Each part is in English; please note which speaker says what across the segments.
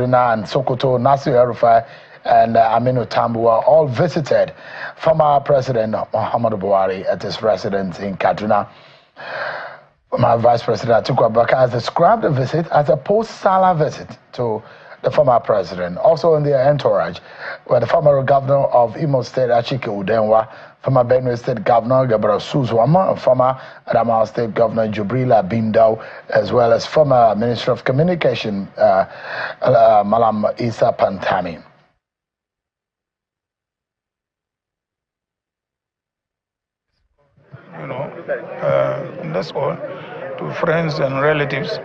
Speaker 1: And Sokoto, Nasir El-Rufai, and Aminu Tambuwa all visited former President Muhammadu Buhari at his residence in Kaduna. Former Vice President Atiku Abubakar has described the visit as a post-Salah visit to the former president. Also in their entourage were the former governor of Imo State, Achike Udenwa, former Benue State Governor Gabriel Suzwama, and former Adamawa State Governor Jubrila Bindau, as well as former Minister of Communication Malam Isa Pantami.
Speaker 2: That's all. To friends and relatives,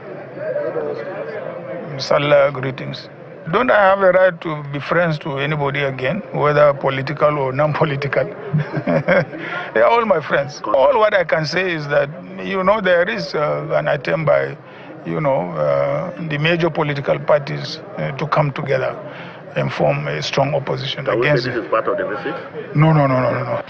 Speaker 2: Salah greetings. Don't I have a right to be friends to anybody again, whether political or non-political? They are all my friends. All what I can say is that, there is an attempt by, the major political parties to come together and form a strong opposition against it.
Speaker 3: This is part of the visit?
Speaker 2: No.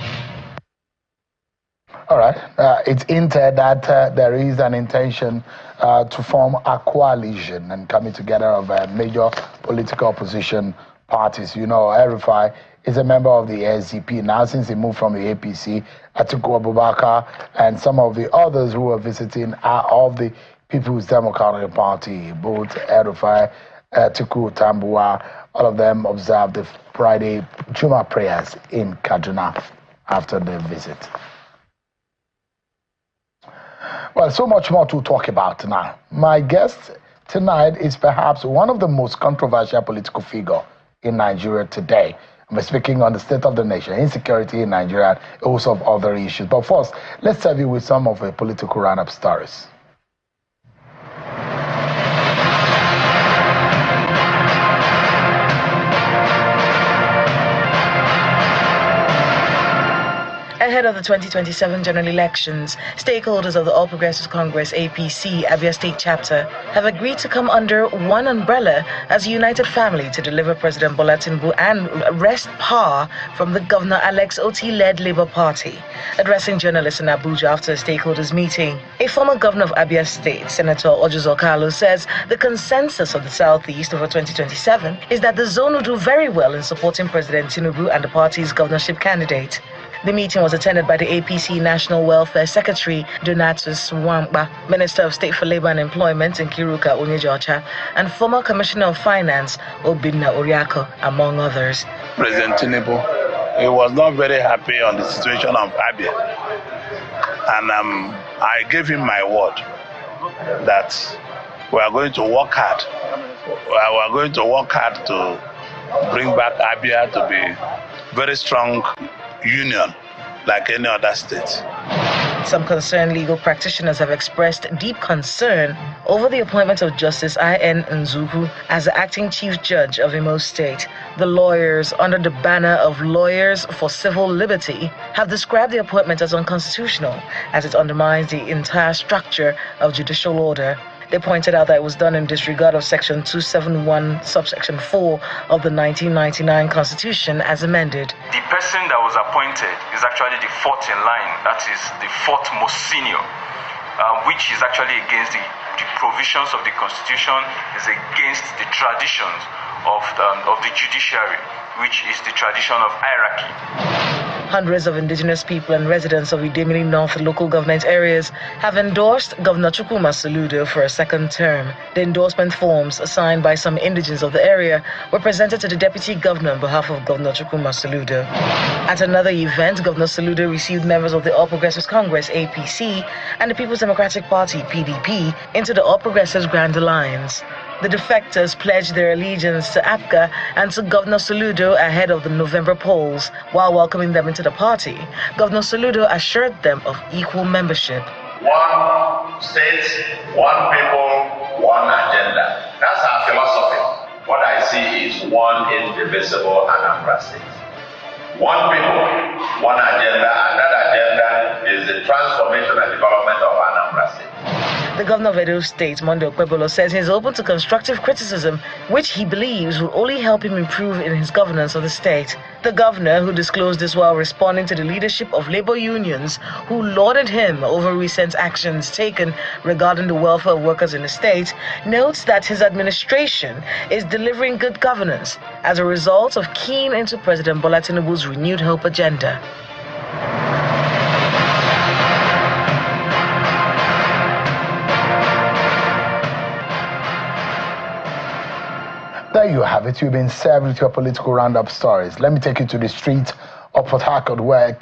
Speaker 1: All right. It's hinted that there is an intention to form a coalition and coming together of major political opposition parties. El-Rufai is a member of the SDP now since he moved from the APC. Atiku Abubakar and some of the others who are visiting are of the People's Democratic Party. Both El-Rufai, Atiku, Tambuwa, all of them observed the Friday Juma prayers in Kaduna after the visit. Well, so much more to talk about now. My guest tonight is perhaps one of the most controversial political figures in Nigeria today. I'm speaking on the state of the nation, insecurity in Nigeria, also of other issues. But first, let's serve you with some of the political roundup stories.
Speaker 4: Ahead of the 2027 general elections, stakeholders of the All Progressives Congress APC Abia State Chapter have agreed to come under one umbrella as a united family to deliver President Bola Tinubu and wrest power from the Governor Alex Oti-led Labour Party. Addressing journalists in Abuja after a stakeholders meeting, a former governor of Abia State, Senator Ojuzo Kalu, says the consensus of the Southeast over 2027 is that the zone will do very well in supporting President Tinubu and the party's governorship candidate. The meeting was attended by the APC National Welfare Secretary, Donatus Wamba, Minister of State for Labor and Employment, Nkiruka Onyejocha, and former Commissioner of Finance, Obinna Oriako, among others.
Speaker 5: President TINiBU, he was not very happy on the situation of Abia. And I gave him my word that we are going to work hard. We are going to work hard to bring back Abia to be very strong union like any other state.
Speaker 4: Some concerned legal practitioners have expressed deep concern over the appointment of Justice I.N. Nzuku as the acting chief judge of Imo State. The lawyers, under the banner of Lawyers for Civil Liberty, have described the appointment as unconstitutional as it undermines the entire structure of judicial order. They pointed out that it was done in disregard of Section 271, subsection 4 of the 1999 Constitution as amended.
Speaker 6: The person that was appointed is actually the fourth in line, that is the fourth most senior, which is actually against the provisions of the Constitution, is against the traditions of the judiciary, which is the tradition of hierarchy.
Speaker 4: Hundreds of indigenous people and residents of Idemili North local government areas have endorsed Governor Chukwuma Soludo for a second term. The endorsement forms, signed by some indigents of the area, were presented to the Deputy Governor on behalf of Governor Chukwuma Soludo. At another event, Governor Soludo received members of the All Progressives Congress APC and the People's Democratic Party PDP into the All Progressives Grand Alliance. The defectors pledged their allegiance to APGA and to Governor Soludo ahead of the November polls. While welcoming them into the party, Governor Soludo assured them of equal membership.
Speaker 7: One state, one people, one agenda. That's our philosophy. What I see is one indivisible Anambra State. One people, one agenda, and that agenda is the transformation and development of Anambra State.
Speaker 4: The governor of Edo State, Monday Okpebolo, says he is open to constructive criticism, which he believes will only help him improve in his governance of the state. The governor, who disclosed this while responding to the leadership of labor unions who lauded him over recent actions taken regarding the welfare of workers in the state, notes that his administration is delivering good governance as a result of keying into President Bola Tinubu's renewed hope agenda.
Speaker 1: There you have it. You've been served with your political roundup stories. Let me take you to the streets of Port Harcourt, where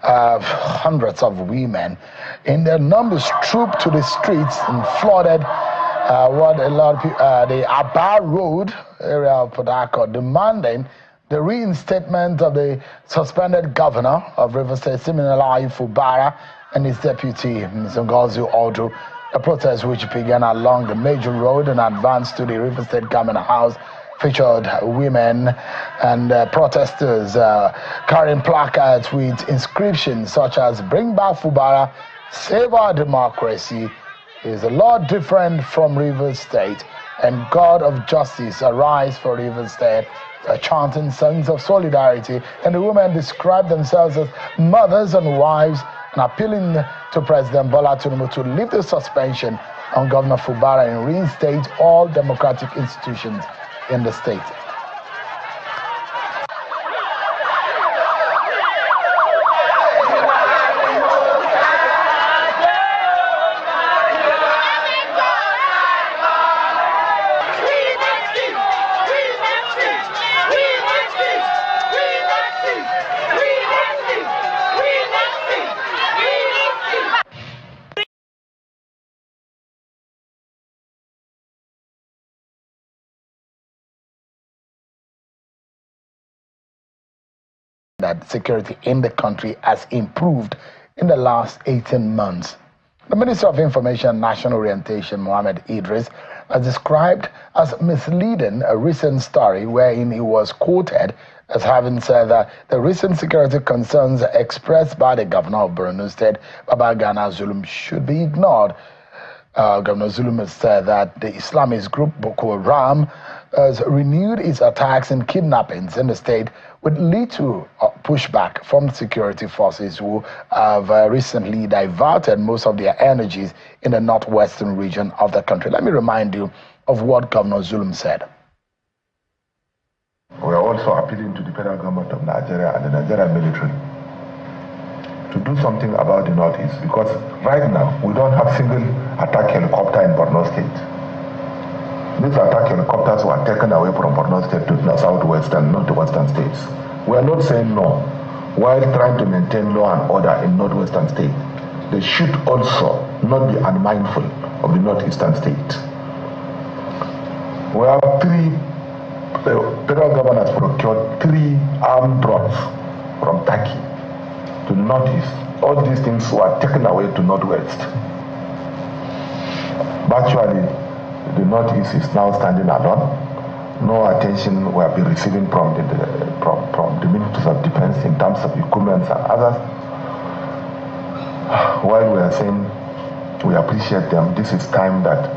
Speaker 1: hundreds of women in their numbers trooped to the streets and flooded the Aba Road area of Port Harcourt, demanding the reinstatement of the suspended governor of Rivers State, Siminalayi Fubara, and his deputy, Ms. Ngozi Aldo. The protest, which began along the major road and advanced to the Rivers State Government House, featured women and protesters carrying placards with inscriptions such as "Bring back Fubara, save our democracy, is a lot different from Rivers State, and God of justice, arise for Rivers State," chanting songs of solidarity. And the women described themselves as mothers and wives, and appealing to President Bola Tinubu to lift the suspension on Governor Fubara and reinstate all democratic institutions in the state. That security in the country has improved in the last 18 months. The Minister of Information and National Orientation, Mohammed Idris, has described as misleading a recent story wherein he was quoted as having said that the recent security concerns expressed by the governor of Borno State, Babagana Zulum, should be ignored. Governor Zulum has said that the Islamist group Boko Haram has renewed its attacks and kidnappings in the state, would lead to pushback from security forces who have recently diverted most of their energies in the northwestern region of the country. Let me remind you of what Governor Zulum said.
Speaker 3: We are also appealing to the federal government of Nigeria and the Nigerian military to do something about the northeast, because right now we don't have single attack helicopter in Borno State. These attack helicopters were taken away from Borno State to the southwest and northwestern states. We are not saying no, while trying to maintain law and order in northwestern state. They should also not be unmindful of the northeastern state. We have the federal government has procured 3 armed drones from Turkey to the northeast. All these things were taken away to northwest. Virtually, the northeast is now standing alone. No attention will be receiving from the ministers of defense in terms of equipment and others. While we are saying we appreciate them, this is time that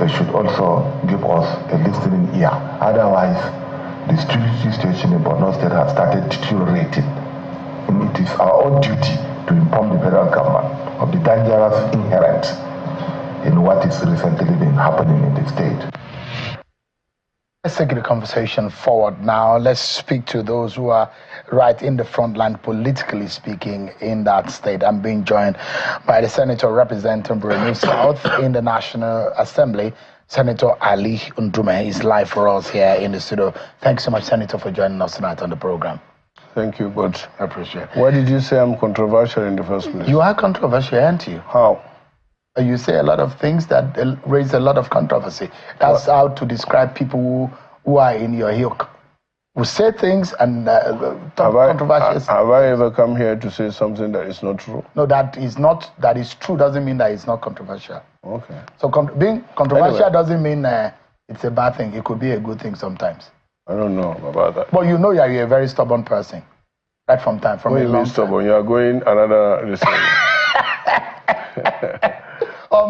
Speaker 3: they should also give us a listening ear. Otherwise, the security situation in Borno State has started deteriorating. And it is our own duty to inform the federal government of the dangerous inherent in what is recently been happening in the state.
Speaker 1: Let's take the conversation forward now. Let's speak to those who are right in the front line, politically speaking, in that state. I'm being joined by the senator representing Borno South in the National Assembly, Senator Ali Ndume. He's live for us here in the studio. Thanks so much, Senator, for joining us tonight on the program.
Speaker 8: Thank you, but
Speaker 1: I appreciate it.
Speaker 8: Why did you say I'm controversial in the first place?
Speaker 1: You are controversial, aren't you?
Speaker 8: How?
Speaker 1: You say a lot of things that raise a lot of controversy. That's how to describe people who are in your ilk. Who say things and talk controversial.
Speaker 8: Have I ever come here to say something that is not true?
Speaker 1: No, that is true doesn't mean that it's not controversial.
Speaker 8: Okay.
Speaker 1: So being controversial doesn't mean it's a bad thing. It could be a good thing sometimes.
Speaker 8: I don't know about that.
Speaker 1: But you know you're a very stubborn person. Right from time. From
Speaker 8: when
Speaker 1: a long
Speaker 8: stubborn, you are going another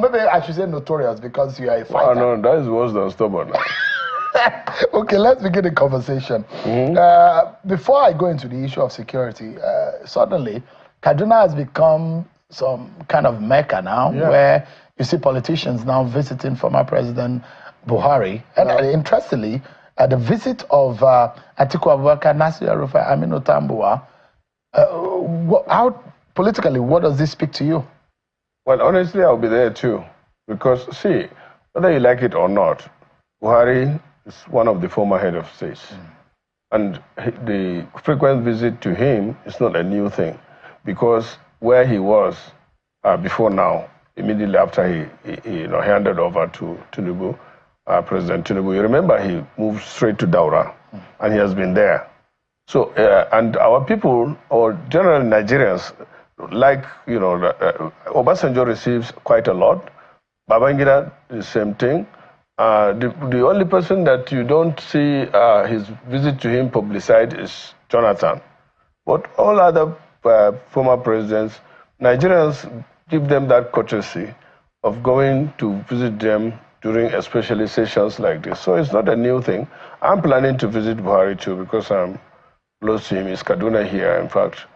Speaker 1: maybe I should say notorious because you are a fighter.
Speaker 8: Oh, no, that is worse than stubborn.
Speaker 1: Okay, let's begin the conversation. Before I go into the issue of security, suddenly Kaduna has become some kind of mecca now, where you see politicians now visiting former President Buhari. And interestingly, the visit of Atiku Abubakar, Nasir El-Rufai, Aminu Tambuwa, how politically, what does this speak to you?
Speaker 8: Well, honestly, I'll be there too. Because, see, whether you like it or not, Buhari is one of the former head of states. And the frequent visit to him is not a new thing. Because where he was before now, immediately after he handed over to TINiBU, President TINiBU, you remember he moved straight to Daura, and he has been there. So, and our people, or generally Nigerians, like, Obasanjo receives quite a lot. Babangida, the same thing. The only person that you don't see his visit to him publicized is Jonathan. But all other former presidents, Nigerians give them that courtesy of going to visit them during especially sessions like this. So it's not a new thing. I'm planning to visit Buhari too because I'm close to him. It's Kaduna here, in fact.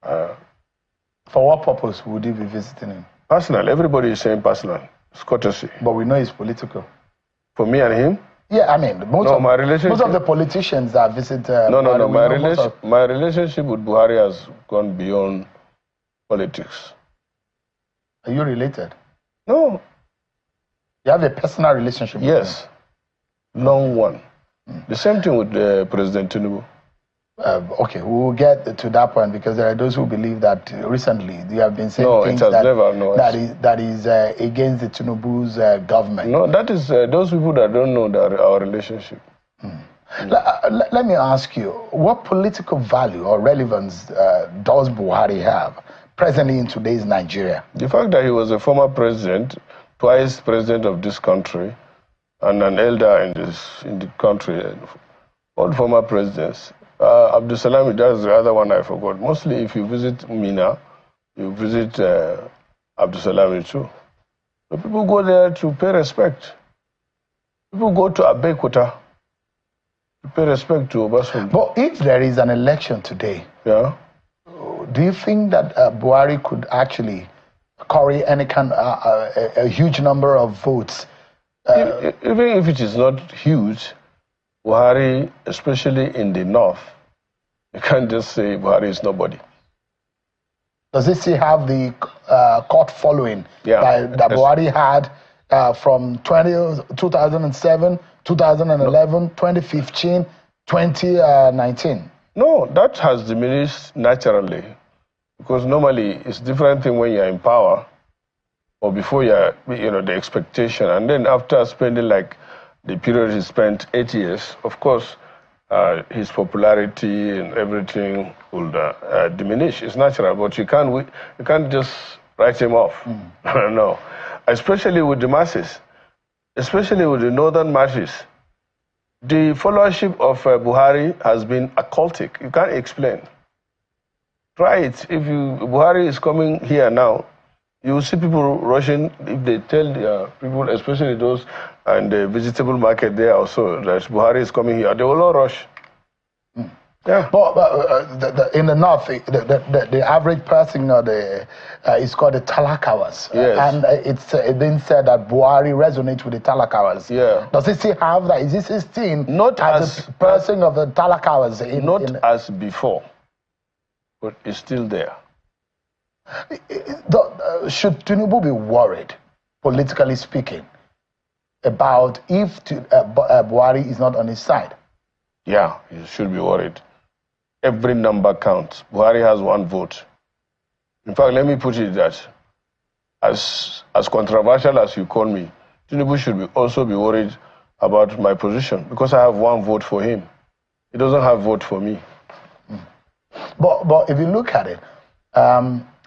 Speaker 1: For what purpose would you be visiting him?
Speaker 8: Personal. Everybody is saying personal. It's courtesy.
Speaker 1: But we know it's political.
Speaker 8: For me and him?
Speaker 1: Yeah, I mean, most of the politicians that visit Buhari,
Speaker 8: my relationship with Buhari has gone beyond politics.
Speaker 1: Are you related?
Speaker 8: No.
Speaker 1: You have a personal relationship with
Speaker 8: Yes. Long one. The same thing with President TINiBU.
Speaker 1: Okay, we'll get to that point because there are those who believe that recently you have been saying things that is against the TINiBU's government.
Speaker 8: No, that is those people that don't know our relationship.
Speaker 1: Let me ask you, what political value or relevance does Buhari have presently in today's Nigeria?
Speaker 8: The fact that he was a former president, twice president of this country, and an elder in the country, all former presidents. Abdul Salami, that's the other one I forgot. Mostly if you visit Mina, you visit Abdul Salami too. So people go there to pay respect. People go to Abeokuta to pay respect to Obasanjo.
Speaker 1: But if there is an election today, do you think that Buhari could actually carry any kind a huge number of votes?
Speaker 8: Even if it is not huge, Buhari, especially in the north, you can't just say Buhari is nobody.
Speaker 1: Does he still have the court following that Buhari had from 2007, 2011, 2015, 2019?
Speaker 8: No, that has diminished naturally. Because normally it's different thing when you're in power or before you're, the expectation. And then after spending like the period he spent 8 years, of course, his popularity and everything will diminish. It's natural, but you can't just write him off. No, especially with the masses, especially with the northern masses. The followership of Buhari has been occultic. You can't explain. Try it. If Buhari is coming here now, you will see people rushing. If they tell people, especially those in the vegetable market there also, that Buhari is coming here, they will all rush. Yeah.
Speaker 1: But in the north, the average person is called the Talakawas.
Speaker 8: Yes.
Speaker 1: And it's been said that Buhari resonates with the Talakawas.
Speaker 8: Yeah.
Speaker 1: Does he still have that? Is he still
Speaker 8: not
Speaker 1: as a person of the Talakawas?
Speaker 8: As before, but it's still there.
Speaker 1: Should TINiBU be worried, politically speaking, about if Buhari is not on his side?
Speaker 8: Yeah, you should be worried. Every number counts. Buhari has 1 vote. In fact, let me put it that, as controversial as you call me, TINiBU should also be worried about my position because I have 1 vote for him. He doesn't have a vote for me.
Speaker 1: But if you look at it,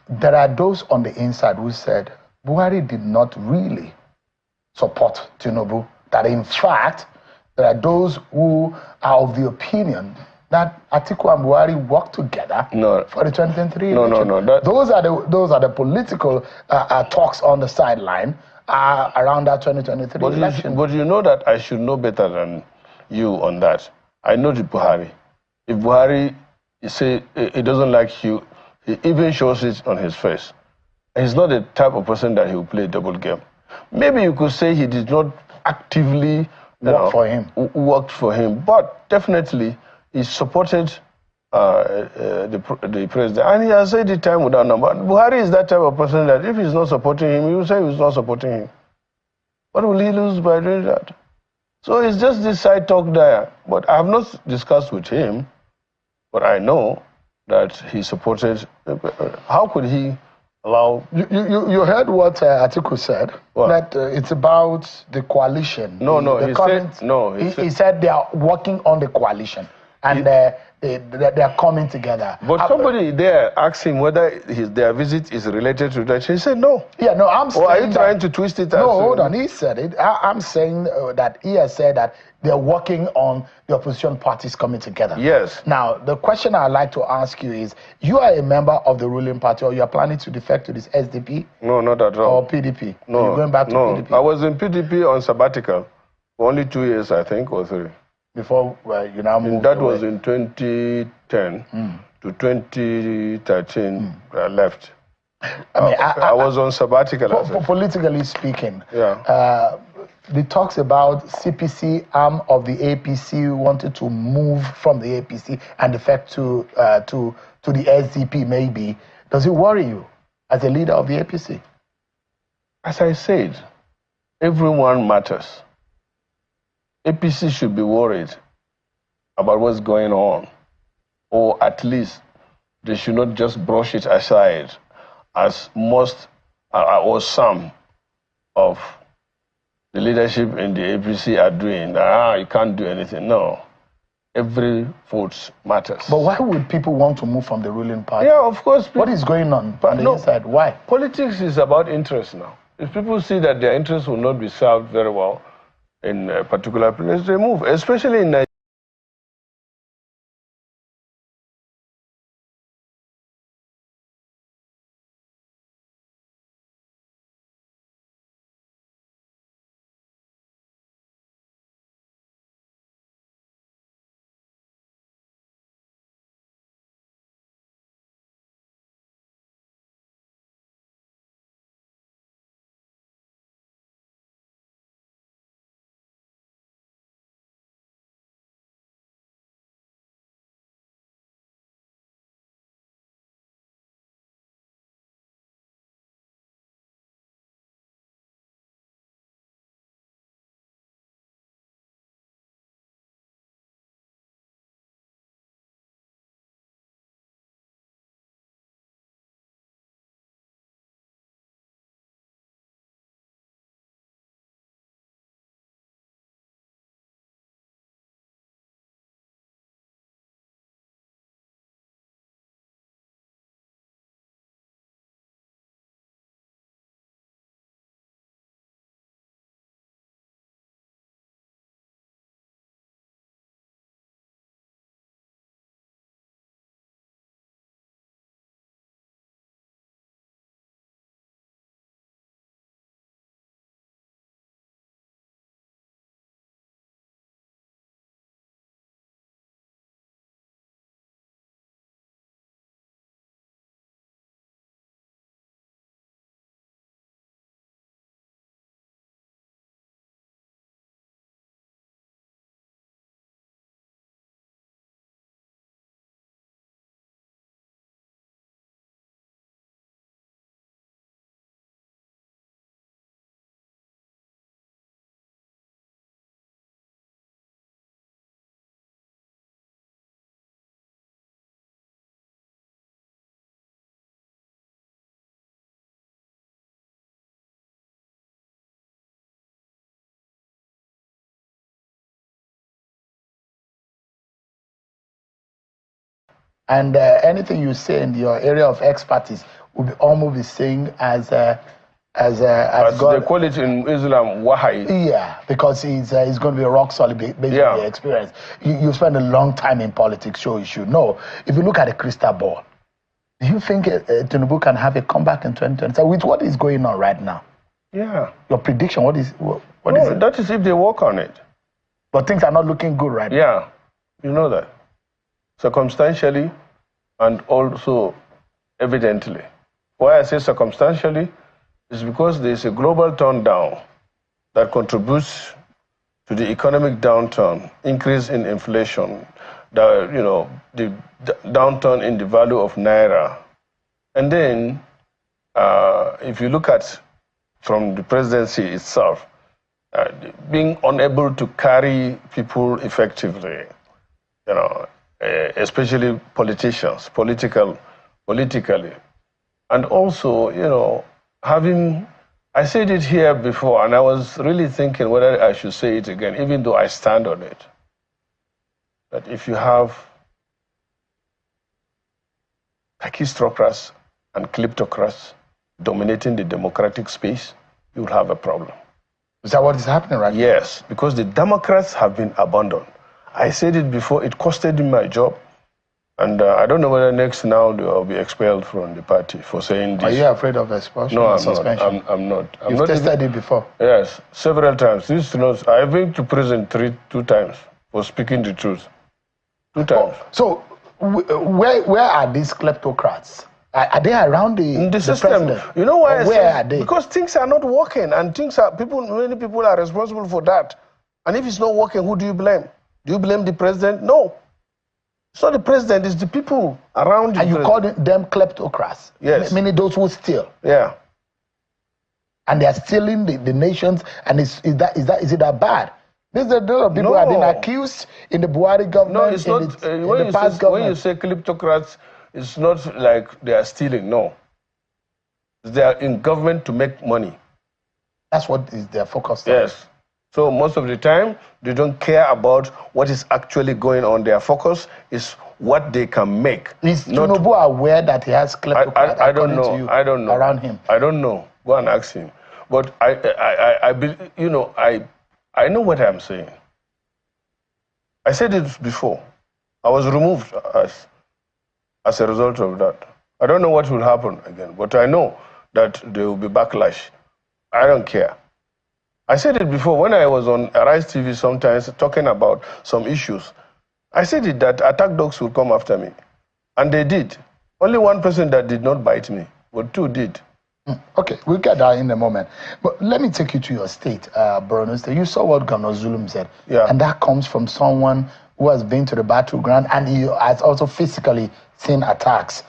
Speaker 1: there are those on the inside who said Buhari did not really support TINiBU, that in fact, there are those who are of the opinion that Atiku and Buhari work together for the 2023 election.
Speaker 8: No.
Speaker 1: Those are the political talks on the sideline. around that 2023 election.
Speaker 8: But you know that I should know better than you on that. I know the Buhari. If Buhari say he doesn't like you, he even shows it on his face. He's not the type of person that he will play double game. Maybe you could say he did not actively worked for him, but definitely he supported the president, and he has said it time without number. Buhari is that type of person that if he's not supporting him, he will say he's not supporting him. What will he lose by doing that? So it's just this side talk there. But I have not discussed with him, but I know that he supported. How could he allow?
Speaker 1: You heard what Atiku said, that it's about the coalition.
Speaker 8: He
Speaker 1: said they are working on the coalition, and they are coming together.
Speaker 8: But somebody there asked him whether their visit is related to that. He said no.
Speaker 1: Yeah, no, I'm saying.
Speaker 8: Or are you trying to twist it?
Speaker 1: No, hold on. He said it. I'm saying that he has said that they're working on the opposition parties coming together.
Speaker 8: Yes.
Speaker 1: Now, the question I'd like to ask you is, you are a member of the ruling party, or you are planning to defect to this SDP?
Speaker 8: No, not at all.
Speaker 1: Or PDP?
Speaker 8: No.
Speaker 1: You're going back to PDP?
Speaker 8: I was in PDP on sabbatical for only 2 years, I think, or 3.
Speaker 1: Before you now moved
Speaker 8: That
Speaker 1: away.
Speaker 8: was in 2010 to 2013. I left. I was on sabbatical.
Speaker 1: Politically speaking,
Speaker 8: yeah.
Speaker 1: the talks about CPC arm of the APC wanted to move from the APC and defect to the SDP maybe. Does it worry you as a leader of the APC?
Speaker 8: As I said, everyone matters. APC should be worried about what's going on, or at least they should not just brush it aside, as most or some of the leadership in the APC are doing. You can't do anything. No, every vote matters.
Speaker 1: But why would people want to move from the ruling party?
Speaker 8: Yeah, of course.
Speaker 1: What is going on the inside? Why?
Speaker 8: Politics is about interest now. If people see that their interests will not be served very well in a particular place, they move, especially in Nigeria.
Speaker 1: And anything you say in your area of expertise will be almost the same as God.
Speaker 8: They call it in Islam, wahi.
Speaker 1: Yeah, because he's going to be a rock solid based on your experience. You spend a long time in politics, so you should know. If you look at the crystal ball, do you think TINiBU can have a comeback in 2027 with what is going on right now?
Speaker 8: Yeah.
Speaker 1: Your prediction, what is
Speaker 8: No,
Speaker 1: it?
Speaker 8: that is if they work on it.
Speaker 1: But things are not looking good right now.
Speaker 8: Yeah, you know that. Circumstantially and also evidently. Why I say circumstantially is because there is a global turndown that contributes to the economic downturn, increase in inflation, the downturn in the value of naira. And then, if you look at from the presidency itself, being unable to carry people effectively, especially politicians, politically, and also, having. I said it here before, and I was really thinking whether I should say it again, even though I stand on it. That if you have aristocrats and kleptocrats dominating the democratic space, you'll have a problem.
Speaker 1: Is that what is happening right now?
Speaker 8: Yes, because the Democrats have been abandoned. I said it before, it costed me my job. And I don't know whether next now they'll be expelled from the party for saying this.
Speaker 1: Are you afraid of expulsion or suspension?
Speaker 8: Not. I'm not.
Speaker 1: You've tested it before?
Speaker 8: Yes, several times. I've been to prison two times for speaking the truth. 2 times.
Speaker 1: So where are these kleptocrats? Are they around the
Speaker 8: system?
Speaker 1: President?
Speaker 8: You know why?
Speaker 1: Where are they?
Speaker 8: Because things are not working, and many people are responsible for that. And if it's not working, who do you blame? Do you blame the president? No. It's not the president, it's the people around
Speaker 1: And you call them kleptocrats?
Speaker 8: Yes.
Speaker 1: Meaning those who steal?
Speaker 8: Yeah.
Speaker 1: And they are stealing the nations, and is it that bad? There's a lot of people who have been accused in the Buhari government.
Speaker 8: No, it's not. When you say kleptocrats, it's not like they are stealing, no. They are in government to make money.
Speaker 1: That's what is their focus on.
Speaker 8: Yes. So most of the time, they don't care about what is actually going on. Their focus is what they can make.
Speaker 1: Is TINiBU aware that he has kleptocrats
Speaker 8: I don't know. I don't know.
Speaker 1: Around him?
Speaker 8: I don't know. Go and ask him. But I know what I'm saying. I said it before. I was removed as a result of that. I don't know what will happen again, but I know that there will be backlash. I don't care. I said it before when I was on Arise TV sometimes talking about some issues. I said it that attack dogs will come after me. And they did. Only one person that did not bite me, but 2 did.
Speaker 1: Okay, we'll get that in a moment. But let me take you to your state, Borno State. You saw what Governor Zulum said.
Speaker 8: Yeah.
Speaker 1: And that comes from someone who has been to the battleground and he has also physically seen attacks.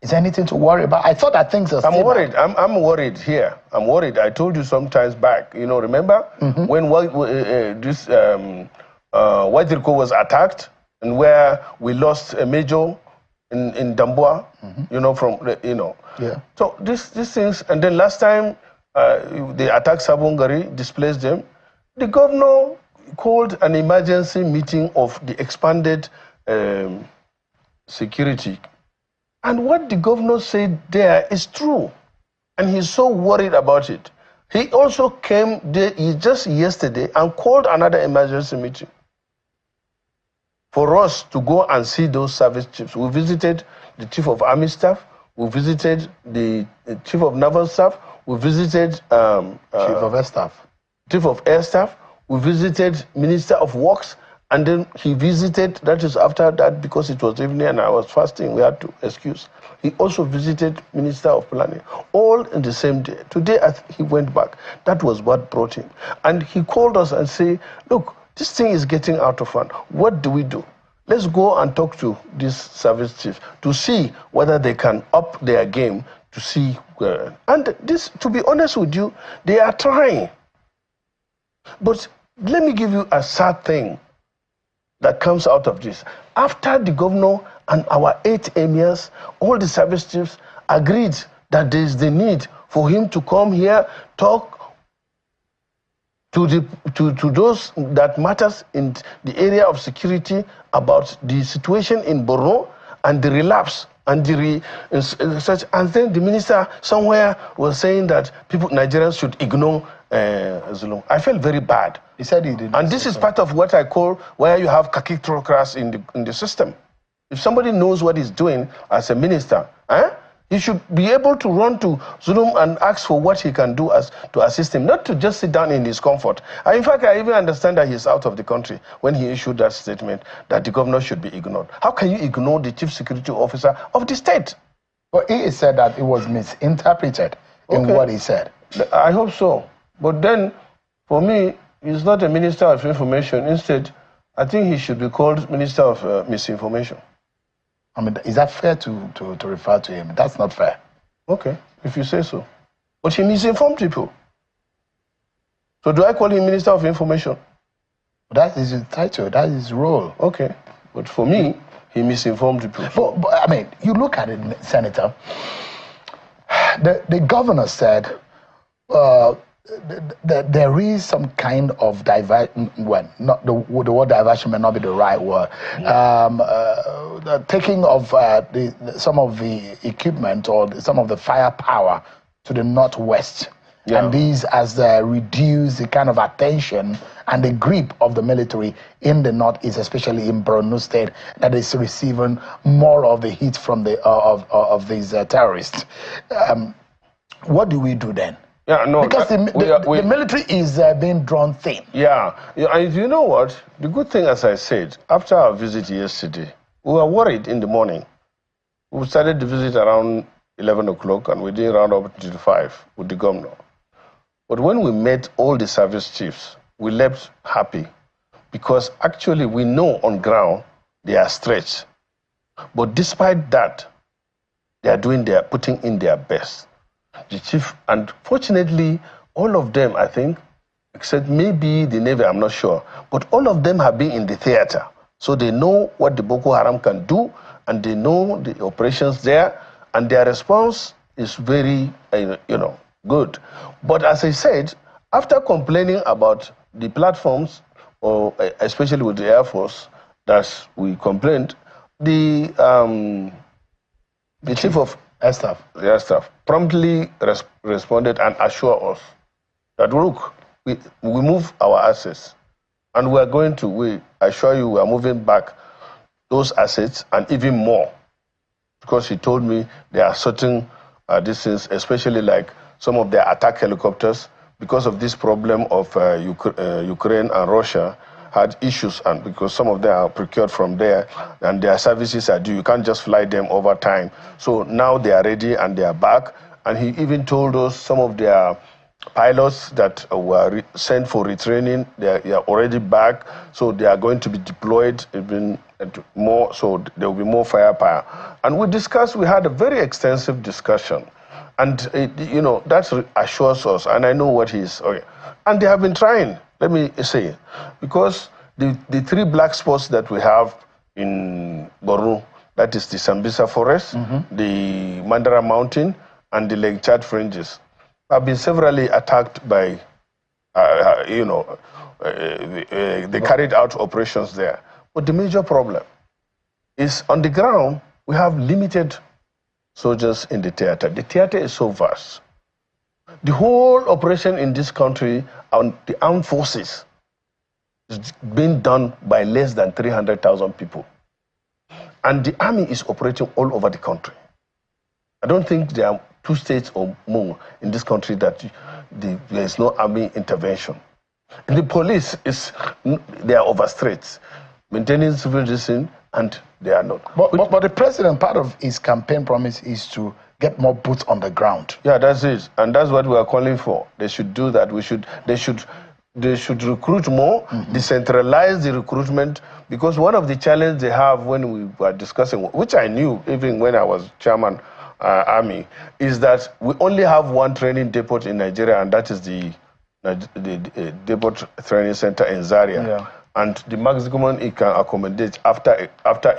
Speaker 1: Is there anything to worry about? I thought that things are
Speaker 8: I'm worried. I'm worried here. I'm worried. I told you sometimes back, remember when this Wadirko was attacked and where we lost a major in Damboa,
Speaker 1: Yeah.
Speaker 8: So these things, and then last time they attacked Sabongari, displaced them, the governor called an emergency meeting of the expanded security. And what the governor said there is true. And he's so worried about it. He also came there just yesterday and called another emergency meeting for us to go and see those service chiefs. We visited the chief of army staff. We visited the chief of naval staff. We visited
Speaker 1: Chief of Air Staff.
Speaker 8: Chief of Air Staff. We visited Minister of Works. And then he visited, that is after that, because it was evening and I was fasting, we had to excuse. He also visited Minister of Planning, all in the same day. Today, he went back. That was what brought him. And he called us and said, look, this thing is getting out of hand. What do we do? Let's go and talk to these service chiefs to see whether they can up their game to see where. And this, to be honest with you, they are trying. But let me give you a sad thing that comes out of this. After the governor and our 8 emirs, all the service chiefs agreed that there is the need for him to come here, talk to those that matters in the area of security about the situation in Borno and the relapse and such. And then the minister somewhere was saying that Nigerians should ignore Zulum. I felt very bad.
Speaker 1: He said he didn't.
Speaker 8: And this is part of what I call where you have kakitocrats in the system. If somebody knows what he's doing as a minister, He should be able to run to Zulum and ask for what he can do to assist him, not to just sit down in his comfort. And in fact, I even understand that he's out of the country when he issued that statement that the governor should be ignored. How can you ignore the chief security officer of the state?
Speaker 1: Well, he said that it was misinterpreted in what he said.
Speaker 8: I hope so. But then, for me, he's not a minister of information. Instead, I think he should be called Minister of Misinformation.
Speaker 1: I mean, is that fair to refer to him? That's not fair.
Speaker 8: Okay, if you say so. But he misinformed people. So do I call him Minister of Information?
Speaker 1: That is his title. That is his role.
Speaker 8: Okay. But for me, he misinformed people.
Speaker 1: But I mean, you look at it, Senator. The governor said there is some kind of diversion. Well, not the word diversion may not be the right word. The taking of some of the equipment or some of the firepower to the northwest, and these has reduced the kind of attention and the grip of the military in the northeast, especially in Borno State, that is receiving more of the heat from the of these terrorists. What do we do then?
Speaker 8: Yeah, no,
Speaker 1: because the military is being drawn thin.
Speaker 8: Yeah, and you know what? The good thing, as I said, after our visit yesterday, we were worried in the morning. We started the visit around 11 o'clock and we did round up to 5 with the governor. But when we met all the service chiefs, we left happy because actually we know on ground they are stretched. But despite that, they are putting in their best. The chief, and fortunately, all of them, I think, except maybe the Navy, I'm not sure, but all of them have been in the theater. So they know what the Boko Haram can do, and they know the operations there, and their response is very, good. But as I said, after complaining about the platforms, or especially with the Air Force, that we complained, the chief of
Speaker 1: Air Staff
Speaker 8: promptly responded and assured us that, look, we move our assets, and we are going to, we assure you, we are moving back those assets and even more. Because he told me there are certain things, especially like some of their attack helicopters, because of this problem of Ukraine and Russia, had issues, and because some of them are procured from there and their services are due, you can't just fly them over time. So now they are ready and they are back. And he even told us some of their pilots that were sent for retraining, they are already back. So they are going to be deployed even more, so there will be more firepower. And we had a very extensive discussion. And, that assures us, and I know what he's, and they have been trying. Let me say, because the 3 black spots that we have in Borno, that is the Sambisa Forest, the Mandara Mountain, and the Lake Chad fringes, have been severally attacked by, they carried out operations there. But the major problem is on the ground, we have limited soldiers in the theater. The theater is so vast. The whole operation in this country on the armed forces is being done by less than 300,000 people. And the army is operating all over the country. I don't think there are 2 states or more in this country that there is no army intervention. And the police, they are overstretched, maintaining civil discipline, and they are not.
Speaker 1: But the president, part of his campaign promise is to get more boots on the ground.
Speaker 8: Yeah, that's it. And that's what we are calling for. They should do that. They should recruit more, decentralize the recruitment, because one of the challenges they have when we were discussing, which I knew even when I was chairman Army, is that we only have 1 training depot in Nigeria, and that is the Depot Training Center in Zaria.
Speaker 1: Yeah.
Speaker 8: And the maximum it can accommodate after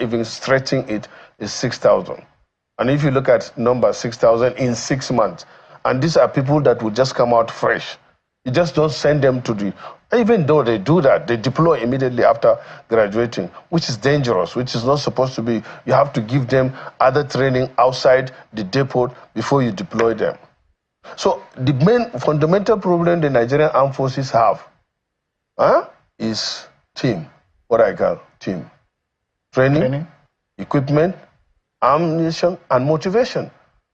Speaker 8: even stretching it is 6,000. And if you look at number 6,000 in 6 months, and these are people that will just come out fresh. You just don't send them to even though they do that, they deploy immediately after graduating, which is dangerous, which is not supposed to be. You have to give them other training outside the depot before you deploy them. So the main fundamental problem the Nigerian armed forces have is team, what I call team. Training, equipment, ammunition, and motivation.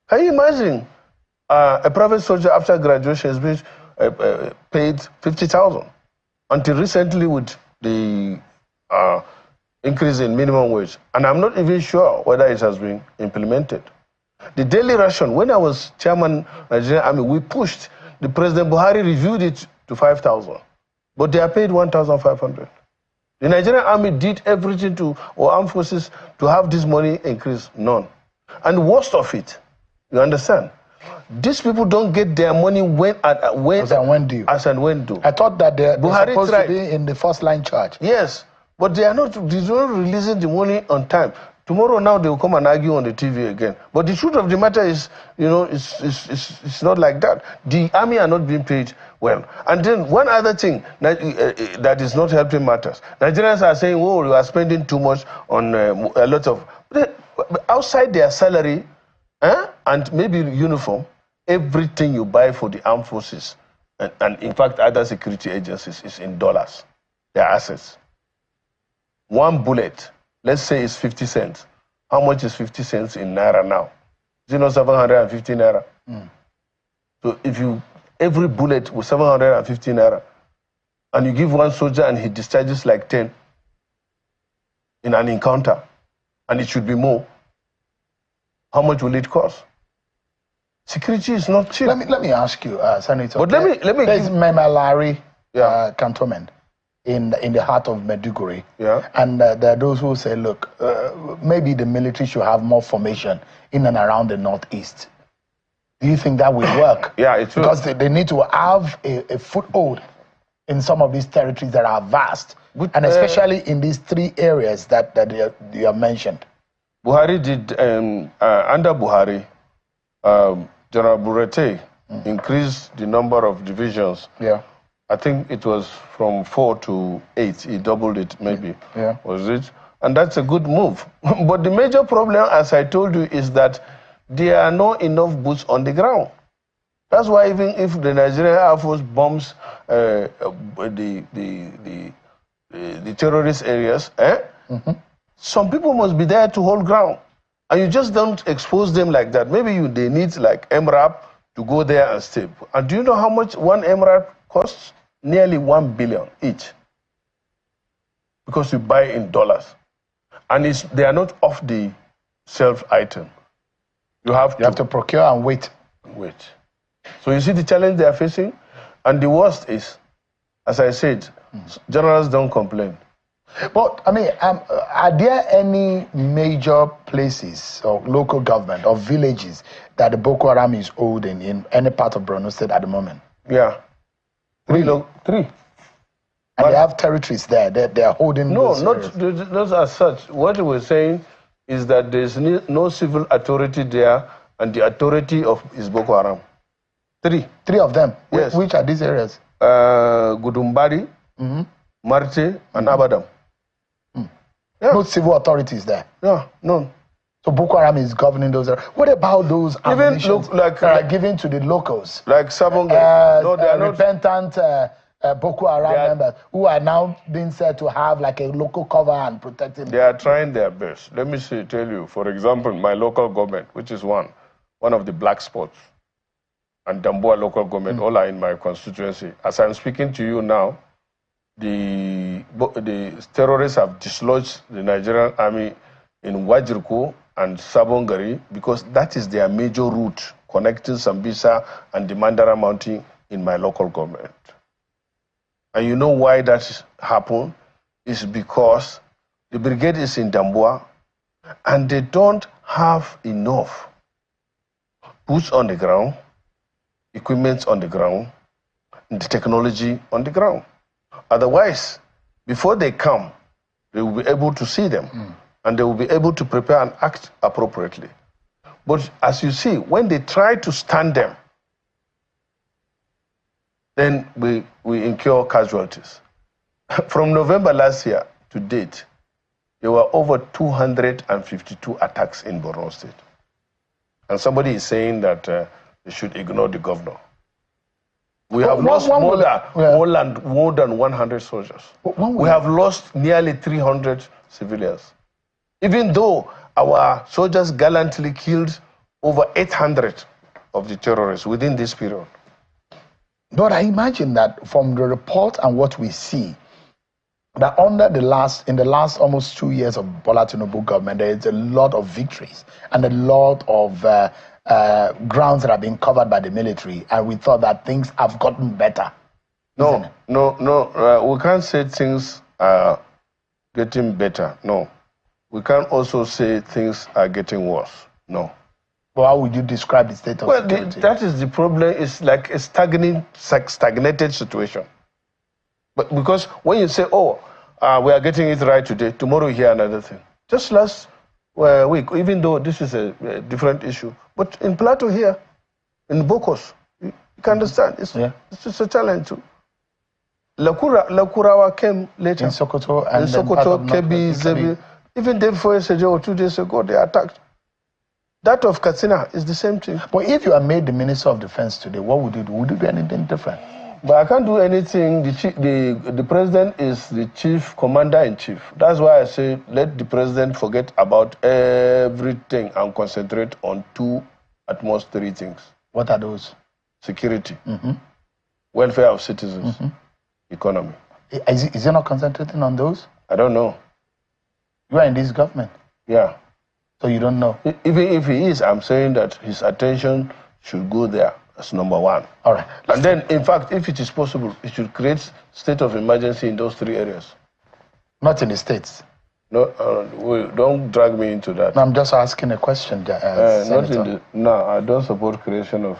Speaker 8: Can you imagine a private soldier after graduation is being paid 50,000? Until recently with the increase in minimum wage. And I'm not even sure whether it has been implemented. The daily ration, when I was chairman of the Nigerian Army, we pushed. The President Buhari reviewed it to 5,000. But they are paid 1,500. The Nigerian Army did everything or armed forces to have this money increase. None. And worst of it, you understand? These people don't get their money as and when due. I
Speaker 1: thought that they're supposed to be in the first line charge.
Speaker 8: Yes, but they're not releasing the money on time. Tomorrow now they will come and argue on the TV again. But the truth of the matter is, it's not like that. The army are not being paid well. And then one other thing that is not helping matters. Nigerians are saying, oh, you are spending too much on a lot of... Outside their salary and maybe uniform, everything you buy for the armed forces and in fact other security agencies is in dollars, their assets. One bullet, let's say it's 50 cents. How much is 50 cents in Naira now? Is it not 750 Naira? So if every bullet was 750 Naira, and you give one soldier and he discharges like 10 in an encounter, and it should be more, how much will it cost? Security is not cheap.
Speaker 1: Let me ask you, Senator.
Speaker 8: But let me
Speaker 1: there's Memalari cantonment in the heart of Maiduguri.
Speaker 8: Yeah.
Speaker 1: And there are those who say, look, maybe the military should have more formation in and around the northeast. Do you think that will work?
Speaker 8: Yeah, it will.
Speaker 1: Because they need to have a foothold in some of these territories that are vast, and especially in these three areas that you have mentioned.
Speaker 8: Buhari did, under Buhari, General Burete increased the number of divisions.
Speaker 1: Yeah.
Speaker 8: I think it was from 4 to 8. He doubled it, maybe.
Speaker 1: Yeah.
Speaker 8: Was it? And that's a good move. But the major problem, as I told you, is that there are not enough boots on the ground. That's why even if the Nigerian Air Force bombs the terrorist areas, some people must be there to hold ground. And you just don't expose them like that. Maybe they need like MRAP to go there and stay. And do you know how much one MRAP costs? Nearly 1 billion each. Because you buy in dollars. And they are not off the shelf item. You have
Speaker 1: to procure and wait.
Speaker 8: So you see the challenge they are facing? And the worst is, as I said, generals don't complain.
Speaker 1: But, I mean, are there any major places or local government or villages that the Boko Haram is holding in any part of Borno State at the moment?
Speaker 8: Yeah.
Speaker 1: Really?
Speaker 8: 3.
Speaker 1: And they have territories there. They are holding those areas.
Speaker 8: Not as such. What we're saying is that there's no civil authority there, and the authority is Boko Haram. 3.
Speaker 1: 3 of them?
Speaker 8: Yes.
Speaker 1: Which are these areas?
Speaker 8: Gudumbari, Marte, and Abadam.
Speaker 1: Yeah. No civil authorities there?
Speaker 8: Yeah, none.
Speaker 1: So Boko Haram is governing those areas. What about those ammunitions that are given to the locals?
Speaker 8: Like Sabonga?
Speaker 1: No, they are repentant Boko Haram members who are now being said to have like a local cover and protecting.
Speaker 8: They are trying their best. Let me tell you, for example, my local government, which is one of the black spots, and Damboa local government, all are in my constituency. As I'm speaking to you now, the terrorists have dislodged the Nigerian army in Wajirko and Sabongari because that is their major route connecting Sambisa and the Mandara Mountain in my local government. And you know why that happened? It's because the brigade is in Damboa and they don't have enough boots on the ground, equipment on the ground, and the technology on the ground. Otherwise, before they come, they will be able to see them and they will be able to prepare and act appropriately. But as you see, when they try to stand them, then we incur casualties. From November last year to date, there were over 252 attacks in Borno State. And somebody is saying that they should ignore the governor. We have lost more than 100 soldiers. We have lost nearly 300 civilians. Even though our soldiers gallantly killed over 800 of the terrorists within this period.
Speaker 1: But I imagine that from the report and what we see, that in the last almost 2 years of Bola Tinubu government, there is a lot of victories and a lot of grounds that have been covered by the military, and we thought that things have gotten better.
Speaker 8: No, we can't say things are getting better. No, we can't also say things are getting worse. No.
Speaker 1: Well, how would you describe the state of security?
Speaker 8: That is the problem. It's like a stagnated situation. But because when you say, oh, we are getting it right today, tomorrow you hear another thing. Just last week, even though this is a different issue, but in Plateau here, in Bokos, you can understand, it's just a challenge too. Lakurawa came later.
Speaker 1: In Sokoto, and
Speaker 8: Kebbi, Zebi. Even day before yesterday or 2 days ago, they attacked. That of Katsina is the same thing.
Speaker 1: But if you are made the Minister of Defense today, what would you do? Would you do anything different?
Speaker 8: But I can't do anything. The president is the chief commander-in-chief. That's why I say let the president forget about everything and concentrate on at most three things.
Speaker 1: What are those?
Speaker 8: Security, welfare of citizens, economy.
Speaker 1: Is he not concentrating on those?
Speaker 8: I don't know.
Speaker 1: You are in this government.
Speaker 8: Yeah.
Speaker 1: So you don't know?
Speaker 8: Even if he is, I'm saying that his attention should go there. That's number one.
Speaker 1: All right.
Speaker 8: And then, in fact, if it is possible, it should create state of emergency in those three areas.
Speaker 1: Not in the states?
Speaker 8: No, don't drag me into that.
Speaker 1: No, I'm just asking a question,
Speaker 8: no, I don't support creation of...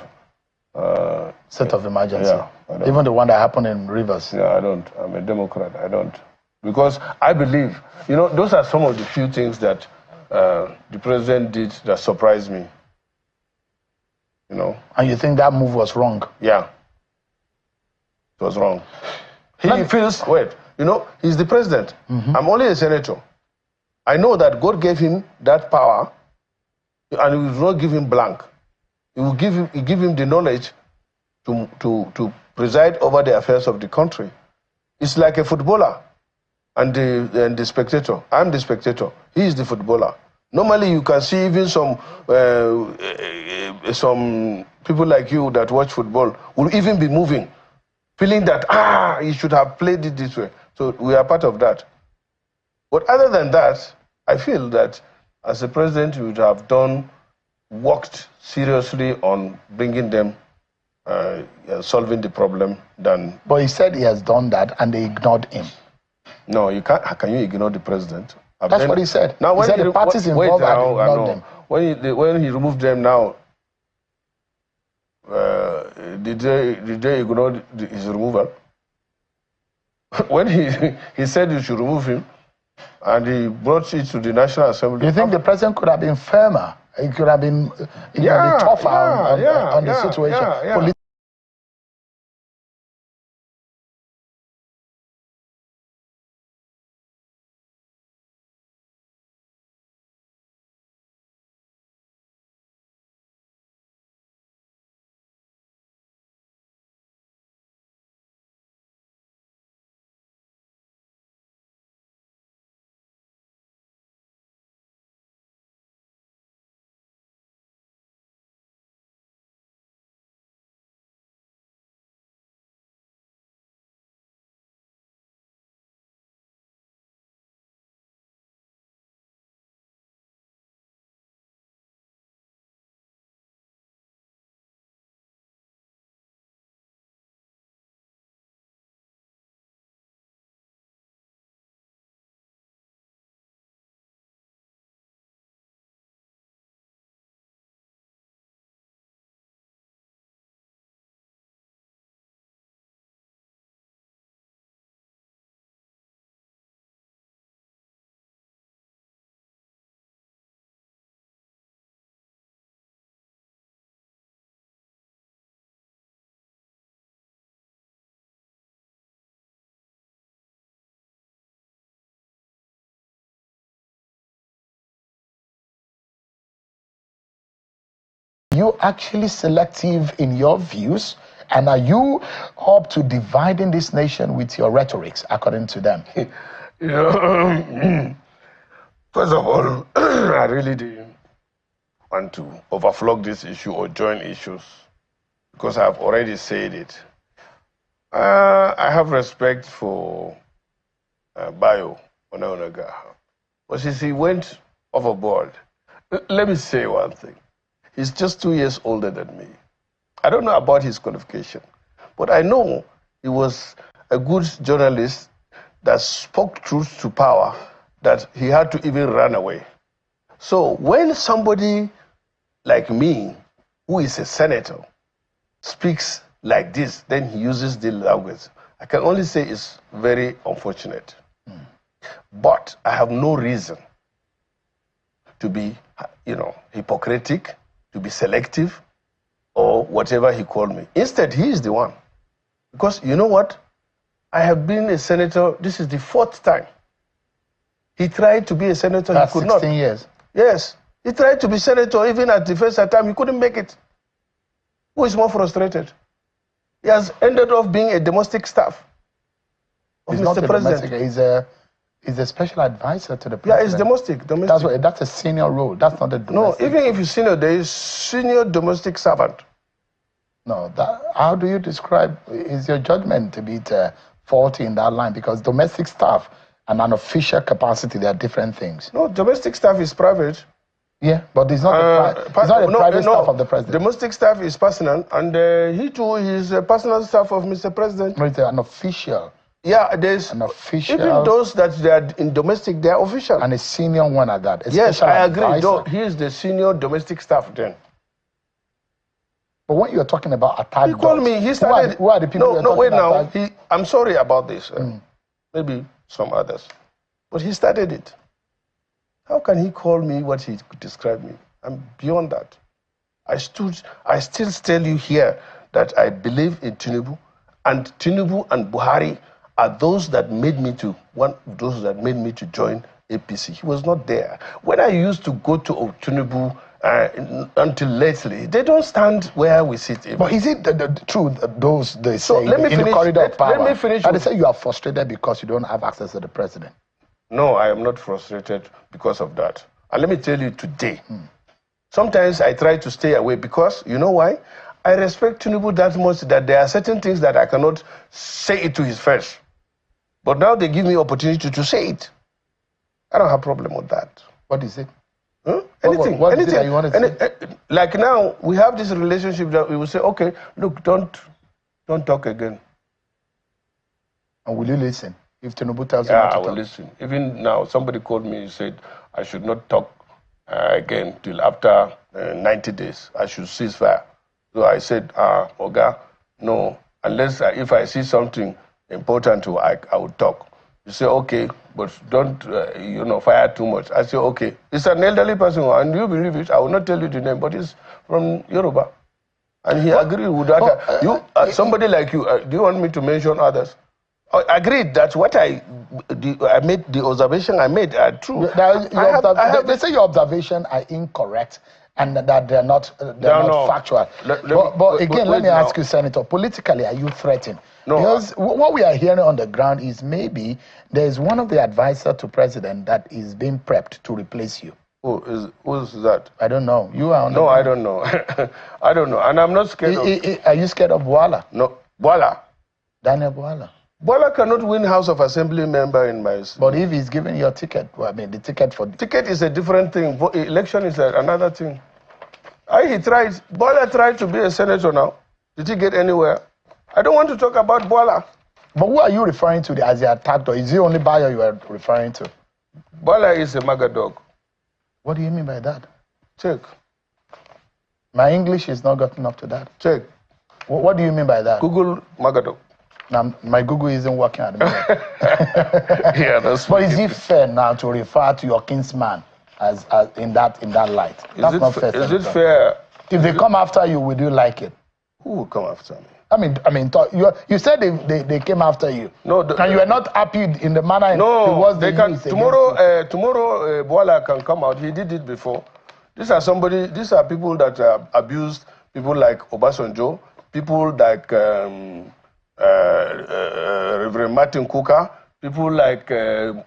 Speaker 1: state of emergency?
Speaker 8: Yeah.
Speaker 1: Even the one that happened in Rivers?
Speaker 8: Yeah, I don't. I'm a Democrat. I don't. Because I believe, those are some of the few things that the president did that surprised me.
Speaker 1: And you think that move was wrong?
Speaker 8: Yeah. It was wrong. He feels, he's the president. I'm only a senator. I know that God gave him that power, and he will not give him blank. He will give him the knowledge to preside over the affairs of the country. It's like a footballer and the spectator. I'm the spectator. He is the footballer. Normally, you can see even some people like you that watch football will even be moving, feeling that, he should have played it this way. So we are part of that. But other than that, I feel that as a president, you would have worked seriously on bringing them, solving the problem than...
Speaker 1: But he said he has done that and they ignored him.
Speaker 8: No, you can't. How can you ignore the president?
Speaker 1: That's what he said.
Speaker 8: Now,
Speaker 1: he said the parties involved had ignored them.
Speaker 8: When he removed them now, did they ignore his removal? When he said you should remove him, and he brought it to the National Assembly.
Speaker 1: Do you think the president could have been firmer? He could have been tougher on the situation? You actually selective in your views, and are you up to dividing this nation with your rhetorics, according to them?
Speaker 8: First of all, I really do want to overflog this issue or join issues because I've already said it. I have respect for Bayo Onaonaga, but since he went overboard, let me say one thing. He's just 2 years older than me. I don't know about his qualification, but I know he was a good journalist that spoke truth to power, that he had to even run away. So when somebody like me, who is a senator, speaks like this, then he uses the language, I can only say it's very unfortunate. But I have no reason to be, hypocritic, to be selective, or whatever he called me. Instead, he is the one. Because you know what? I have been a senator, this is the 4th time. He tried to be a senator, he could
Speaker 1: 16
Speaker 8: not.
Speaker 1: years.
Speaker 8: Yes. He tried to be senator, even at the first time, he couldn't make it. Who is more frustrated? He has ended up being a domestic staff of
Speaker 1: He's
Speaker 8: Mr.
Speaker 1: not a
Speaker 8: President.
Speaker 1: domestic, he's a special advisor to the president.
Speaker 8: Yeah, it's domestic.
Speaker 1: That's a senior role. That's not a domestic.
Speaker 8: No, even if you're senior, there is senior domestic servant.
Speaker 1: No, how do you describe, is your judgment to be faulty in that line? Because domestic staff and an official capacity, they are different things.
Speaker 8: No, domestic staff is private.
Speaker 1: Yeah, but it's not the private staff of the president.
Speaker 8: Domestic staff is personal, and he too is a personal staff of Mr. President.
Speaker 1: No, it's an official.
Speaker 8: Yeah, there's
Speaker 1: an official.
Speaker 8: Even those that they are in domestic, they are official.
Speaker 1: And a senior one at that.
Speaker 8: Yes, I agree. Though he is the senior domestic staff then.
Speaker 1: But when you're talking about attack,
Speaker 8: he called me. He started.
Speaker 1: Who are the people?
Speaker 8: No, wait now. I'm sorry about this. Maybe some others, but he started it. How can he call me what he described me? I'm beyond that. I still tell you here that I believe in TINiBU, and TINiBU and Buhari are those that made me to join APC. He was not there. When I used to go to TINiBU until lately, they don't stand where we sit.
Speaker 1: But is it the truth, those they say
Speaker 8: let me
Speaker 1: in the corridor of power?
Speaker 8: Let me finish.
Speaker 1: And they say you are frustrated because you don't have access to the president.
Speaker 8: No, I am not frustrated because of that. And let me tell you today, sometimes I try to stay away because, you know why? I respect TINiBU that much that there are certain things that I cannot say it to his face. But now they give me opportunity to say it. I don't have a problem with that.
Speaker 1: What is it?
Speaker 8: Anything.
Speaker 1: What
Speaker 8: anything.
Speaker 1: Is it that you want to say?
Speaker 8: Like now, we have this relationship that we will say, okay, look, don't talk again.
Speaker 1: And will you listen? If TINiBU tells you
Speaker 8: not
Speaker 1: to
Speaker 8: talk.
Speaker 1: I will
Speaker 8: listen. Even now, somebody called me and said I should not talk again till after 90 days. I should cease fire. So I said, Oga, no, unless if I see something important, I will talk. You say, okay, but don't, fire too much. I say, okay. It's an elderly person, and you believe it. I will not tell you the name, but it's from Yoruba. And he agreed with that. Somebody like you, do you want me to mention others? I agreed that what I made, the observation I made are true.
Speaker 1: They say your observations are incorrect and that they're not factual. But again, let me ask you, Senator, politically, are you threatened? No, because what we are hearing on the ground is maybe there's one of the advisors to president that is being prepped to replace you.
Speaker 8: Who's that?
Speaker 1: I don't know. You are on
Speaker 8: No, I don't know. I don't know. And I'm not scared
Speaker 1: Are you scared of Bwala?
Speaker 8: No. Bwala?
Speaker 1: Daniel Bwala.
Speaker 8: Bwala cannot win House of Assembly member in my...
Speaker 1: But if he's giving you a ticket, the ticket for...
Speaker 8: Ticket is a different thing. Election is another thing. Bwala tried to be a senator now. Did he get anywhere? I don't want to talk about Bwala.
Speaker 1: But who are you referring to as the attacked, or is it only Bayo you are referring to?
Speaker 8: Bwala is a MAGA dog.
Speaker 1: What do you mean by that?
Speaker 8: Check.
Speaker 1: My English is not gotten up to that.
Speaker 8: Check.
Speaker 1: What do you mean by that?
Speaker 8: Google MAGA dog.
Speaker 1: Now, my Google isn't working at the moment.
Speaker 8: Yeah, that's.
Speaker 1: But is it fair now to refer to your kinsman as in that light? That's not fair.
Speaker 8: Is it fair?
Speaker 1: If they come after you, would you like it?
Speaker 8: Who will come after me?
Speaker 1: I mean, you said they came after you.
Speaker 8: No,
Speaker 1: and you are not happy in the manner.
Speaker 8: No, they can. Tomorrow, Bwala can come out. He did it before. These are people that abused people like Obasanjo, people like Reverend Martin Kuka, people like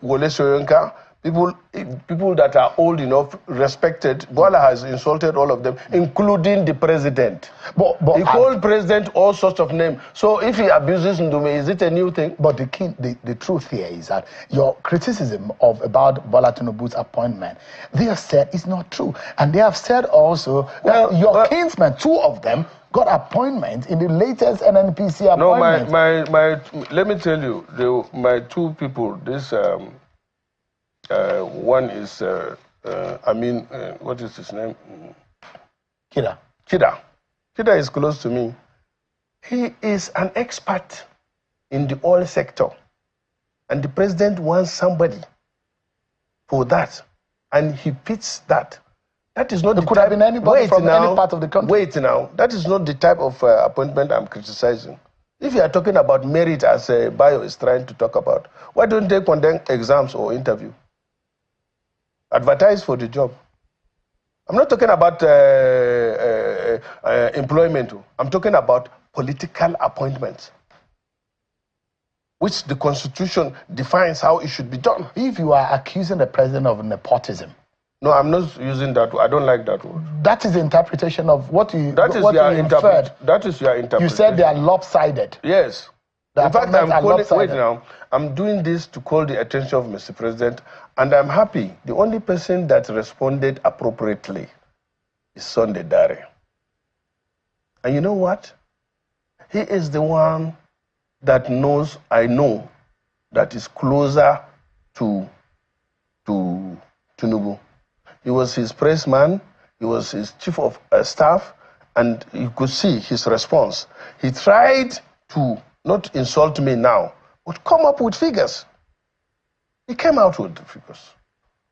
Speaker 8: Wole Soyinka, people that are old enough, respected. Bola has insulted all of them, including the president. But he called president all sorts of names. So if he abuses Ndume, is it a new thing?
Speaker 1: But the truth here is that your criticism about Bola Tinubu's appointment, they have said it's not true. And they have said also that your kinsmen, two of them, got appointments in the latest NNPC appointment.
Speaker 8: No, let me tell you, my two people, this one is, what is his name?
Speaker 1: Kida.
Speaker 8: Kida is close to me. He is an expert in the oil sector. And the president wants somebody for that. And he fits that. That is not
Speaker 1: it could have been anybody from any part of the country.
Speaker 8: Wait now. That is not the type of appointment I'm criticizing. If you are talking about merit as Bio is trying to talk about, why don't they conduct exams or interview? Advertise for the job. I'm not talking about employment. I'm talking about political appointments, which the Constitution defines how it should be done.
Speaker 1: If you are accusing the president of nepotism,
Speaker 8: no, I'm not using that word. I don't like that word.
Speaker 1: That is the interpretation of what you
Speaker 8: That is your interpretation. That is your interpretation.
Speaker 1: You said they are lopsided.
Speaker 8: Yes. In fact, wait now. I'm doing this to call the attention of Mr. President, and I'm happy. The only person that responded appropriately is Sunday Dare. And you know what? He is the one that knows, I know, that is closer to Tinubu. He was his press man, he was his chief of staff, and you could see his response. He tried to not insult me now, but come up with figures. He came out with figures.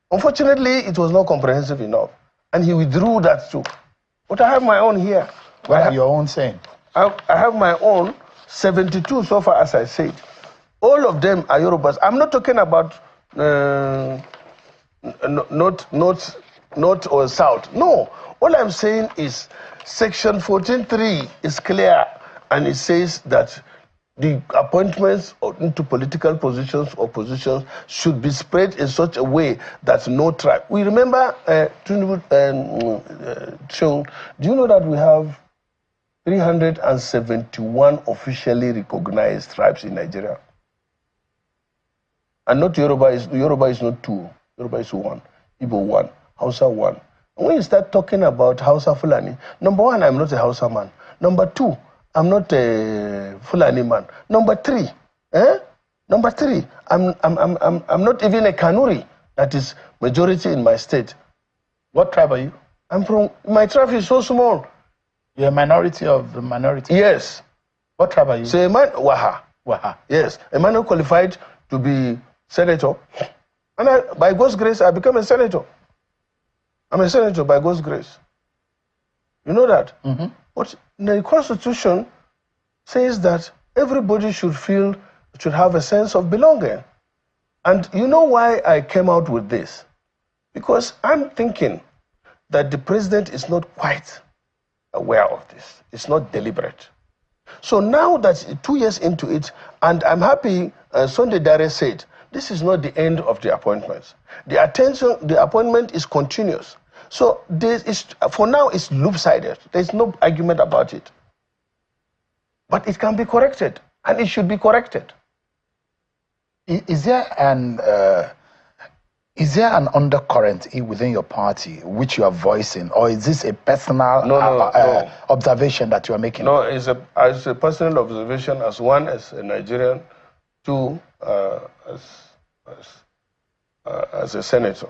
Speaker 8: Unfortunately, it was not comprehensive enough, and he withdrew that too. But I have my own here.
Speaker 1: What are your own saying?
Speaker 8: I have my own 72 so far, as I said. All of them are Yorubas. I'm not talking about north or south. No. All I'm saying is Section 14.3 is clear, and it says that the appointments into political positions or positions should be spread in such a way that no tribe. We remember, do you know that we have 371 officially recognized tribes in Nigeria? And not Yoruba is not two. Yoruba is one. Igbo one. Hausa one. And when you start talking about Hausa Fulani, number one, I'm not a Hausa man. Number two, I'm not a Fulani man. Number three, I'm not even a Kanuri. That is majority in my state.
Speaker 1: What tribe are you?
Speaker 8: My tribe is so small.
Speaker 1: You're a minority of the minority?
Speaker 8: Yes.
Speaker 1: What tribe are you?
Speaker 8: So a man, Waha. Yes. A man who qualified to be senator. And by God's grace, I became a senator. I'm a senator by God's grace. You know that?
Speaker 1: Mm-hmm.
Speaker 8: But the Constitution says that everybody should have a sense of belonging. And you know why I came out with this? Because I'm thinking that the president is not quite aware of this. It's not deliberate. So now that 2 years into it, and I'm happy, Sunday Dare said, this is not the end of the appointments. The appointment is continuous. So for now, it's loop-sided. There's no argument about it. But it can be corrected, and it should be corrected.
Speaker 1: Is there an undercurrent within your party which you are voicing, or is this a personal observation that you are making?
Speaker 8: No, it's a personal observation, as one, as a Nigerian, two, as a senator.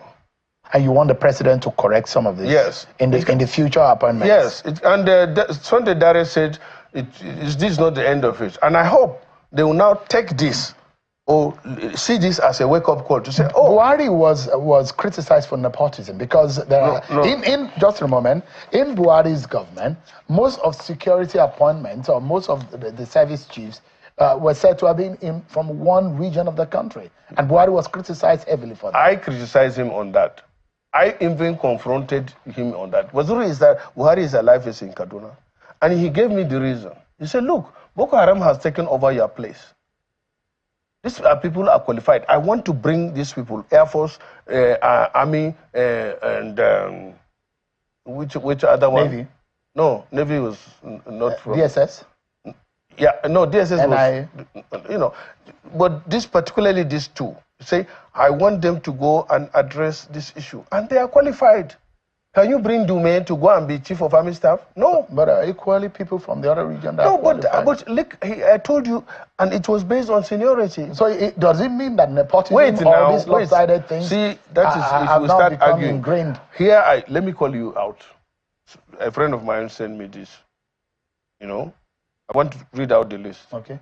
Speaker 1: And you want the president to correct some of this?
Speaker 8: Yes.
Speaker 1: In the future appointments?
Speaker 8: Yes. Sunday Dare said, this is not the end of it. And I hope they will now take this or see this as a wake-up call to say, oh.
Speaker 1: Buhari was criticized for nepotism because just a moment, in Buhari's government, most of security appointments or most of the service chiefs were said to have been from one region of the country. And Buhari was criticized heavily for that.
Speaker 8: I criticized him on that. I even confronted him on that. What's true is that Buhari is alive is in Kaduna. And he gave me the reason. He said, look, Boko Haram has taken over your place. These are people who are qualified. I want to bring these people, Air Force, Army, and which other one?
Speaker 1: Navy.
Speaker 8: No, Navy was not from...
Speaker 1: DSS?
Speaker 8: Yeah, no, DSS
Speaker 1: NIA.
Speaker 8: was, but particularly these two, say, I want them to go and address this issue. And they are qualified. Can you bring Dume to go and be chief of army staff? No.
Speaker 1: But equally people from the other region that
Speaker 8: no, but look, I told you, and it was based on seniority.
Speaker 1: So does it mean that nepotism or these lopsided things
Speaker 8: see, that is, if we start arguing, ingrained? Here, let me call you out. A friend of mine sent me this. I want to read out the list.
Speaker 1: Okay.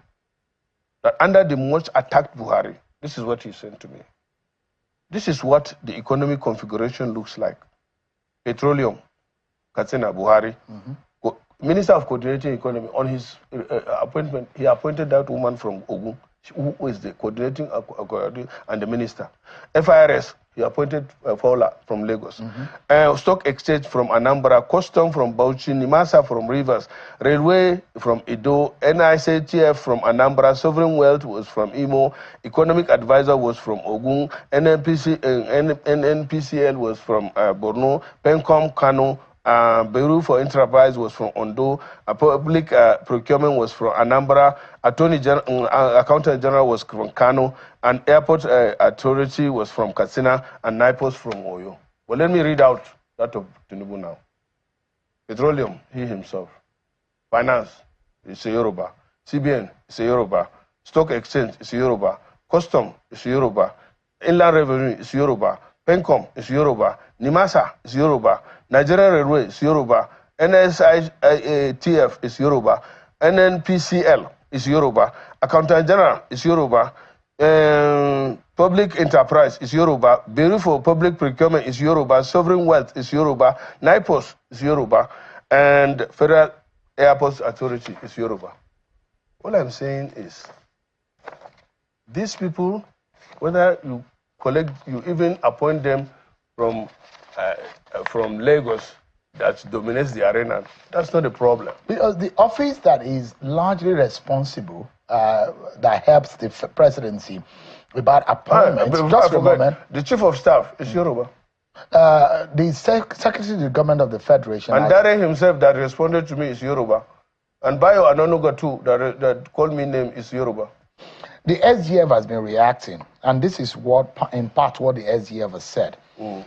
Speaker 8: That under the most attacked Buhari, this is what he sent to me. This is what the economic configuration looks like. Petroleum, Katsina Buhari, Minister of Coordinating Economy. On his appointment, he appointed that woman from Ogun, who is the coordinating and the minister. FIRS, he appointed Fowler from Lagos. Stock Exchange from Anambra, Custom from Bauchi, Nimasa from Rivers, Railway from Edo, NICTF from Anambra, Sovereign Wealth was from Imo, Economic Advisor was from Ogun, NNPCL was from Borno, Pencom, Kano, Bureau for Enterprise was from Ondo, Public Procurement was from Anambra, Accountant General was from Kano, and Airport Authority was from Katsina, and NIPOS from Oyo. Well, let me read out that of TINiBU now. Petroleum, he himself. Finance, is a Yoruba. CBN, is a Yoruba. Stock Exchange, is a Yoruba. Custom, is a Yoruba. Inland Revenue, is Yoruba. Pencom, is Yoruba. Nimasa, is Yoruba. Nigerian Railway is Yoruba, NSITF is Yoruba, NNPCL is Yoruba, Accountant General is Yoruba, Public Enterprise is Yoruba, Bureau for Public Procurement is Yoruba, Sovereign Wealth is Yoruba, NIPOS is Yoruba, and Federal Airports Authority is Yoruba. All I'm saying is, these people, whether you even appoint them from Lagos that dominates the arena, that's not a problem.
Speaker 1: Because the office that is largely responsible, that helps the presidency about appointments, just a moment.
Speaker 8: The chief of staff is Yoruba.
Speaker 1: The secretary of the government of the federation.
Speaker 8: And Dare himself that responded to me is Yoruba. And Bayo Anonuga too, that called me name is Yoruba.
Speaker 1: The SGF has been reacting, and this is in part what the SGF has said.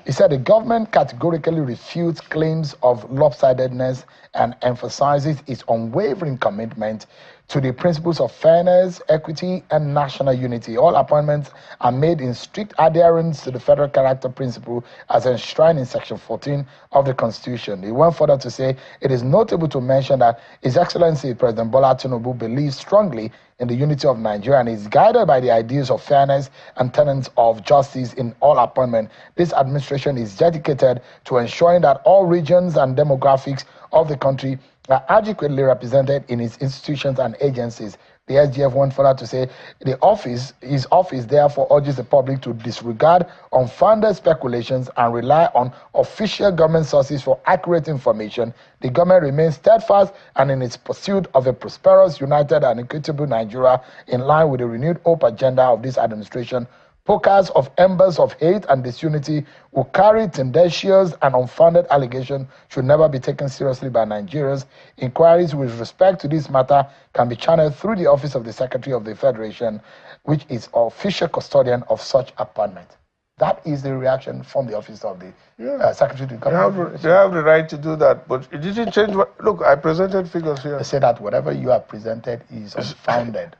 Speaker 1: He said the government categorically refutes claims of lopsidedness and emphasizes its unwavering commitment to the principles of fairness, equity, and national unity. All appointments are made in strict adherence to the federal character principle as enshrined in Section 14 of the Constitution. He went further to say it is notable to mention that His Excellency President Bola Tinubu believes strongly in the unity of Nigeria and is guided by the ideas of fairness and tenets of justice in all appointments. This administration is dedicated to ensuring that all regions and demographics of the country are adequately represented in its institutions and agencies. The SGF went further to say his office therefore urges the public to disregard unfounded speculations and rely on official government sources for accurate information. The government remains steadfast and in its pursuit of a prosperous, united, and equitable Nigeria in line with the renewed hope agenda of this administration. Pokers of embers of hate and disunity who carry tendentious and unfounded allegations should never be taken seriously by Nigerians. Inquiries with respect to this matter can be channeled through the Office of the Secretary of the Federation, which is official custodian of such appointment. That is the reaction from the Office of the Secretary of the Government.
Speaker 8: They have the right to do that, but it didn't change. Look, I presented figures here.
Speaker 1: They say that whatever you have presented is unfounded.